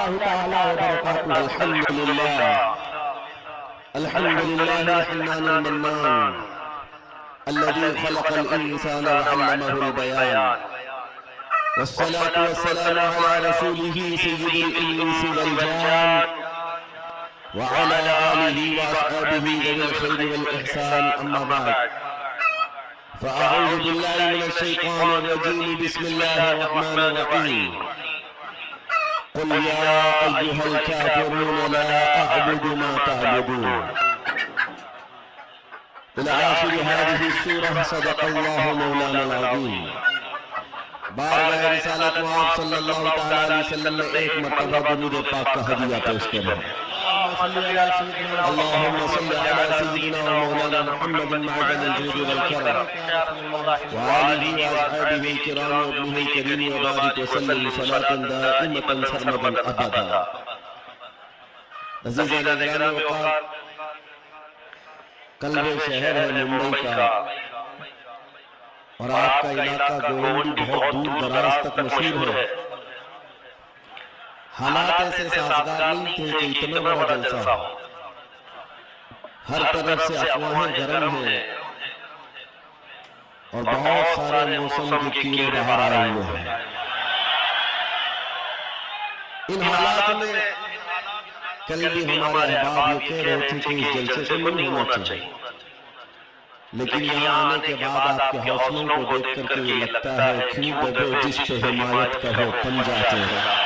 الله تعالى وبركاته. الحمد لله الحنان المنان الذي خلق الإنسان وعلمه البيان، والصلاة والسلام على رسوله سيد الإنس والجان وعلى آله وأصحابه ذوي الخير والإحسان. أما بعد، فأعوذ بالله من الشيطان الرجيم. بسم الله الرحمن الرحيم. قل يا أيها الكافرون لا أعبد ما تعبدون إلى آخر هذه السورة. صدق الله مولانا العظيم. بارگاہ رسالت محمد صلی اللہ تعالیٰ علیہ وسلم میں ایک مرتبہ درود پاک کا ہدیہ پیش کریں. اللهم صل على سيدنا ومولانا محمد معدن الجود والكرم وآله وأصحابه الكرام وابنه الكريم وبارك وسلم صلاة دائمة سرمدا أبدا. عزیزان گرامی اوقات، قلب شہر ہے ممبئی کا، اور آپ کا علاقہ گوونڈی بہت دور دراز تک مشہور ہے. حالات ایسے سازگار نہیں تھے کہ اتنا بڑا جلسہ ہو. ہر طرف سے افواہیں گرم ہیں اور بہت سارے موسم کے کیڑے باہر آئے ہوئے ہیں. ان حالات میں کل بھی ہمارے احباب یہ کہہ رہے تھے کہ اس جلسے سے نہیں ہونا چاہیے، لیکن یہاں آنے کے بعد آپ کے حوصلوں کو دیکھ کر کے یہ لگتا ہے کیوں دبے جس پہ حمایت کا ہو پنجہ تیرا.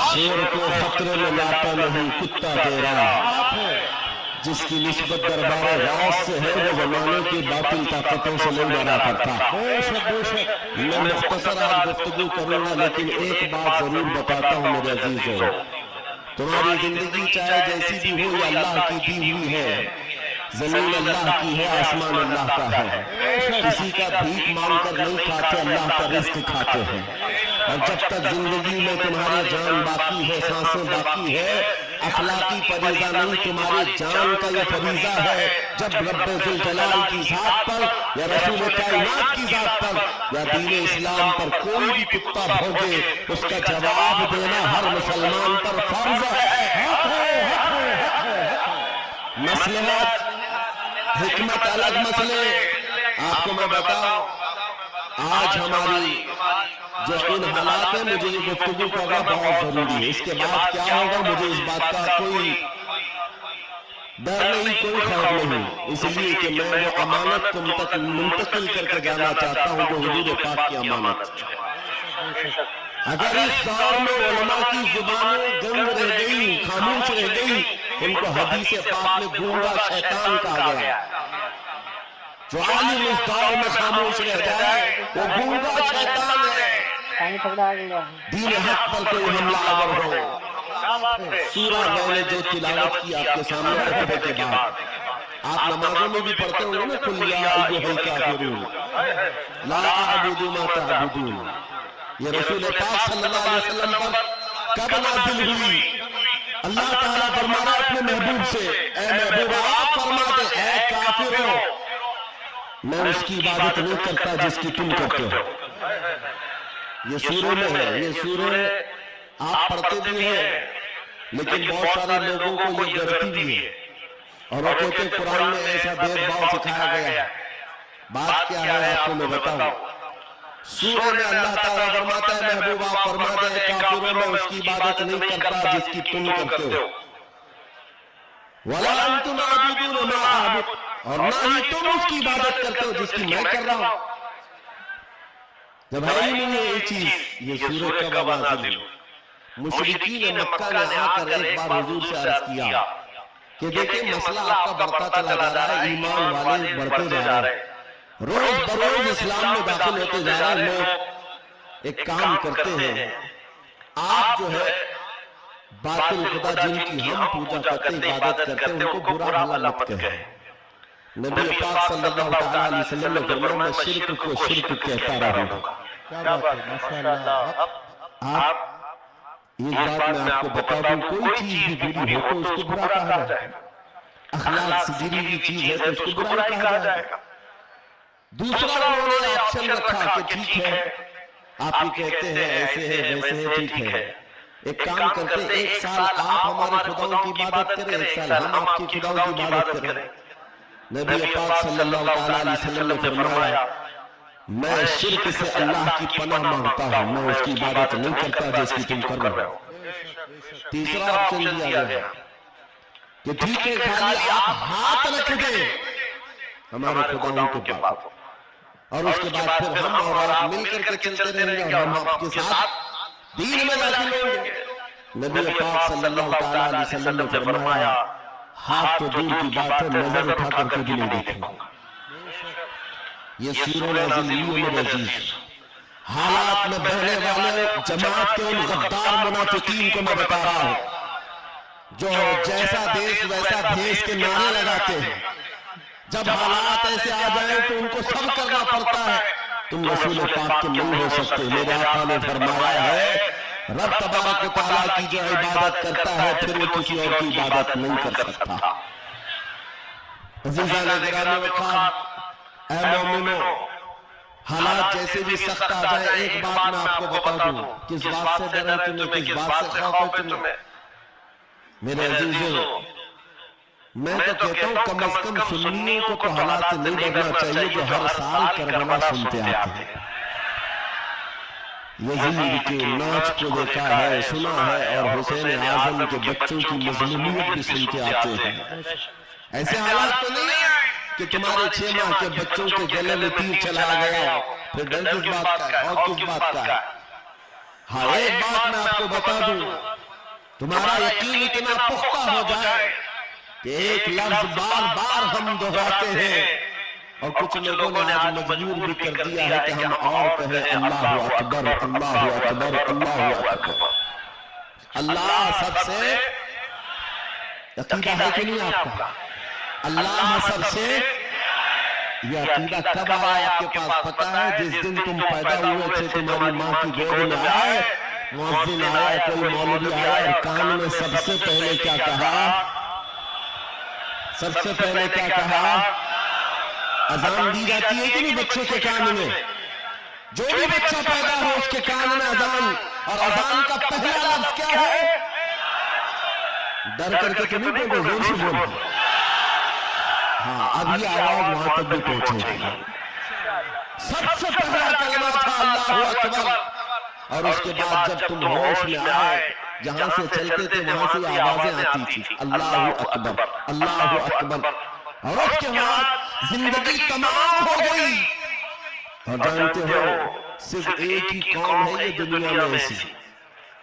شیر کو خطرے میں لاتا نہیں کتا تیرا، جس کی نسبت دربار راز سے ہے وہ زمانے کی باطل طاقتوں سے نہیں ڈرا کرتا. میں مختصر آج گفتگو کروں گا، لیکن ایک بات ضرور بتاتا ہوں میرے عزیزوں. تمہاری زندگی چاہے جیسی بھی ہو، یہ اللہ کی دی ہوئی ہے. زمین اللہ کی ہے، آسمان اللہ کا ہے. کسی کا بھیک مانگ کر نہیں کھاتے، اللہ کا رزق کھاتے ہیں. اور جب تک زندگی میں تمہاری جان باقی ہے، سانسیں باقی ہے، اخلاقی فریضہ نہیں، تمہاری جان کا یہ فریضہ ہے. جب رب ذوالجلال کی ذات پر یا رسول کائنات کی ذات پر یا دین اسلام پر کوئی بھی کتا بھونکے، اس کا جواب دینا ہر مسلمان پر فرض ہے. مسئلات حکمت الگ مسئلے. آپ کو میں بتاؤں، آج ہماری جو ان حالات ہیں، مجھے یہ گفتگو کرنا بہت ضروری ہے. اس کے بعد کیا ہوگا مجھے اس بات کا کوئی ڈر نہیں، کوئی خوف نہیں، اس لیے کہ میں وہ امانت تم تک منتقل کر کے جانا چاہتا ہوں جو حضور پاک کی امانت. اگر اس دور میں علماء کی زبانیں گنگ رہ گئی، خاموش رہ گئی، ان کو حدیث پاک میں گونگا شیطان کہا گیا. جو عالم اس دور میں خاموش رہ جائے وہ گونگا شیطان ہے. دین حق پر کوئی حملہ آور ہو. سورہ میں نے جو تلاوت کی آپ کے سامنے خطبے کے بعد، آپ نمازوں میں بھی پڑھتے ہوں گے نا، قل یا ایھا الکافرون لا اعبد ما تعبدون. یہ رسول پاک صلی اللہ علیہ وسلم پر کب نازل ہوئی؟ اللہ تعالیٰ فرما رہا اپنے محبوب سے، اے محبوب آپ فرما دے اے کافروں، میں اس کی عبادت نہیں کرتا جس کی تم کرتے ہو. یہ سورہ میں ہے، یہ سورہ آپ پڑھتے بھی ہیں، لیکن بہت سارے لوگوں کو یہ غلطی بھی ہے اور وہ کہتے ہیں قرآن میں ایسا بھید بھاؤ سکھایا گیا ہے. بات کیا ہے آپ کو میں بتاؤں. سورہ میں اللہ تعالیٰ فرماتا ہے محبوب آپ فرما دیں کافروں میں اس کی عبادت نہیں کرتا جس کی تم کرتے ہو. وَلَا أَنْتُمْ عَابِدُونَ مَا أَعْبُدُ، اور نہ ہی تم اس کی عبادت کرتے ہو جس کی میں کر رہا ہوں. جب ہے ہی نہیں ہے یہ چیز، یہ سورہ کب نازل ہوئی؟ مشرکین مکہ نے آ کر ایک بار حضور سے عرض کیا کہ دیکھیں مسئلہ آپ کا بڑھتا چلا جا رہا ہے، ایمان والے بڑھتے جا رہے ہیں، روز بروز اسلام میں داخل ہوتے جا رہے ہیں. لوگ ایک کام کرتے ہیں، آپ جو ہے باطل خدا جن کی ہم پوجا کرتے عبادت کرتے ہیں ان کو برا بھلا مت کہیں. نبی پاک صلی اللہ علیہ وسلم نے فرمایا میں شرک کو شرک کہتا رہا ہوں. آپ اس بات میں آپ کو بتا دوں، کوئی چیز بھی بری ہو تو اس کو برا کہا جائے. اخلاق سے گری ہوئی چیز ہے تو اس کو برا کہا جائے گا. دوسرا انہوں نے آپشن رکھا کہ ٹھیک ہے آپ یہ کہتے ہیں ایسے ہے ویسے ہے ٹھیک ہے، ایک کام کرتے، ایک سال آپ ہمارے خداؤں کی عبادت کریں، ایک سال ہم آپ کی خداؤں کی عبادت کریں۔ نبی پاک صلی اللہ علیہ وسلم نے فرمایا میں شرک سے اللہ کی پناہ مانگتا ہوں، میں اس کی عبادت نہیں کرتا جس کی تم کر رہے ہو۔ تیسرا آپشن دیا گیا کہ ٹھیک ہے خالی آپ ہاتھ رکھ دیں ہمارے خداؤں کے پاس، اور اس کے بعد پھر ہم اور آپ مل کر کے چلتے رہیں گے اور ہم آپ کے ساتھ دین میں داخل ہوں گے۔ نبی پاک صلی اللہ علیہ وسلم نے فرمایا ہاتھ تو دور کی بات ہے، نظر اٹھا کر کے بھی نہیں دیکھیں گے۔ یہ سورہ نازل ہوئی ہے میرے عزیز، حالات میں بہنے والے جماعت کے ان غدار منافقین کو میں بتا رہا ہوں جو جیسا دیش ویسا بھیس کے نعرے لگاتے ہیں، جب حالات ایسے آ جائیں تو ان کو سب کرنا پڑتا ہے۔ تم رسول پاک کے نہیں ہو سکتے۔ میرے آقا نے فرمایا ہے رب تبارک و تعالیٰ کی جو عبادت کرتا ہے پھر وہ کسی اور کی عبادت نہیں کر سکتا۔ عزیزان گرامی وقار، اے مومنو، حالات جیسے بھی سخت آ جائے ایک بات میں آپ کو بتا دوں، کس بات سے ڈر ہے تمہیں، کس بات سے خوف ہے تمہیں؟ میرے عزیزوں، میں تو کہتا ہوں کم از کم سنیوں کو تو حالات سے نہیں ڈرنا چاہیے جو ہر سال کربلا سنتے آتے ہیں۔ یزید کے ناچ کو دیکھا ہے، سنا ہے، اور حسین اعظم کے بچوں کی مظلومیت بھی سنتے آتے ہیں۔ ایسے حالات تو نہیں ہیں کہ تمہارے 6 ماہ کے بچوں کے گلے میں تیر چلا گیا، پھر ڈر کس بات کا ہے اور کس بات کا ہے؟ ہاں ایک بات میں آپ کو بتا دوں، تمہارا یقین اتنا پختہ ہو جائے کہ ایک لفظ بار بار ہم دہراتے ہیں، اور کچھ لوگوں نے آج مجبور بھی کر دیا ہے کہ ہم اور کہیں اللہ اکبر، اللہ اکبر، اللہ اکبر۔ اللہ سب سے عقیدہ ہے کہ نہیں آپ کا؟ اللہ سب سے، یہ عقیدہ کب آیا آپ کے پاس پتہ ہے؟ جس دن تم پیدا ہوئے تھے تمہاری ماں کی گود میں آئے، مؤذن آیا، کوئی مولوی آیا اور کان میں سب سے پہلے کیا کہا؟ سب سے پہلے کیا کہا؟ اذان دی جاتی ہے کہ نہیں بچے کے کان میں؟ جو بھی بچہ پیدا ہو اس کے کان میں اذان، اور اذان کا پہلا لفظ کیا ہے؟ ڈر کر کے تو نہیں بولو، زور سے بولو۔ ہاں اب یہ آواز وہاں تک بھی پہنچے گی۔ سب سے پہلا کلمہ تھا اللہ اکبر، اور اس کے بعد جب تم ہوش میں آئے جہاں سے چلتے تھے وہاں سے آوازیں آتی تھی اللہ اکبر، اللہ اکبر، اور اس کے بعد زندگی تمام ہو گئی۔ اور جانتے ہو صرف ایک ہی قوم ہے یہ دنیا میں ایسی،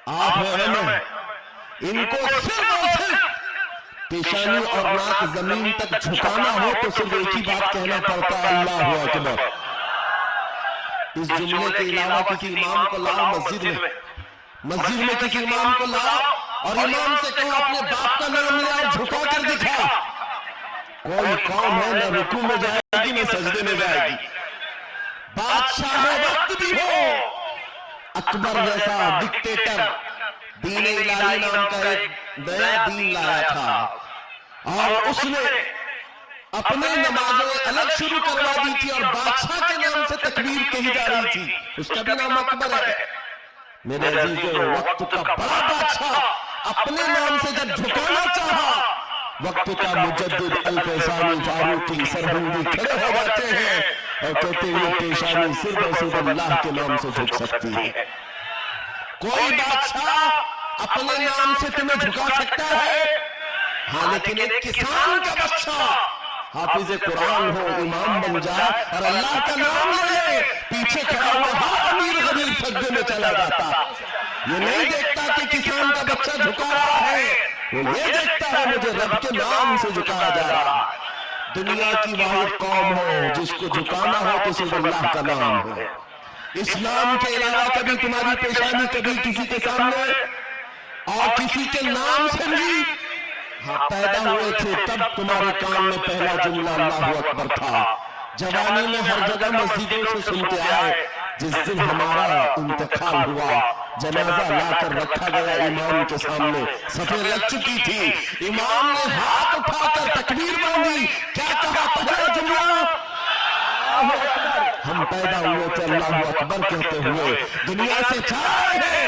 آپ ہیں ہمیں، ان کو صرف اور صرف پیشانی اور ناک زمین تک جھکانا ہو تو صرف ایک ہی بات کہنا پڑتا ہے اللہ اکبر۔ اس جملے کے علاوہ کسی امام کو لاؤ مسجد میں کسی امام کو لاؤ اور امام سے کہو اپنے باپ کا نام لے اور جھکا کر دکھا، کوئی قوم ہے نہ رکوع میں جائے گی نہ سجدے میں جائے گی۔ بادشاہ وقت بھی ہو، اکبر جیسا ڈکٹیٹر دین الہی نام کا ایک نیا دین لایا تھا، اور اس نے اپنے نمازیں الگ شروع کروا دی تھی اور بادشاہ کے نام سے تکبیر کہی جا رہی تھی، اس کا بھی نام اکبر ہے۔ میرے عزیزوں، وقت کا بڑا بادشاہ اپنے نام سے جب جھکانا چاہا، وقت کا مجدد الفیصانی فاروقی سرہندی کھڑے ہو جاتے ہیں اور کہتے ہیں یہ پیشانی صرف اور صرف اللہ کے نام سے جھک سکتی ہے۔ کوئی بادشاہ اپنے نام سے تمہیں جھکا سکتا ہے، ہاں لیکن ایک کسان کا بچہ حافظ قرآن ہو، امام بن جائے اور اللہ کا نام لے، پیچھے کھڑا ہوا ہر امیر غریب سجدے میں چلا جاتا۔ یہ نہیں دیکھتا کہ کسان کا بچہ جھکا رہا ہے، وہ یہ دیکھتا ہے مجھے رب کے نام سے جھکایا جا رہا۔ دنیا کی واحد قوم ہو جس کو جھکانا ہو تو صرف اللہ کا نام ہو۔ اسلام کے علاوہ کبھی تمہاری پیشانی کبھی کسی کے سامنے اور کسی کے نام سے نہیں، ہاں پیدا ہوئے تھے تب تمہارے کان میں پہلا جملہ اللہ اکبر تھا۔ جوانی میں ہر جگہ مسجدوں سے سنتے آئے، جس دن ہمارا انتقال ہوا جنازہ لا کر رکھا گیا امام کے سامنے، صفیں لگ چکی تھی، امام نے ہاتھ اٹھا کر تکبیر باندھی، کیا کہا پہلا جملہ؟ اللہ اکبر۔ ہم پیدا ہوئے تھے اللہ اکبر کہتے ہوئے، دنیا سے چاہے ہیں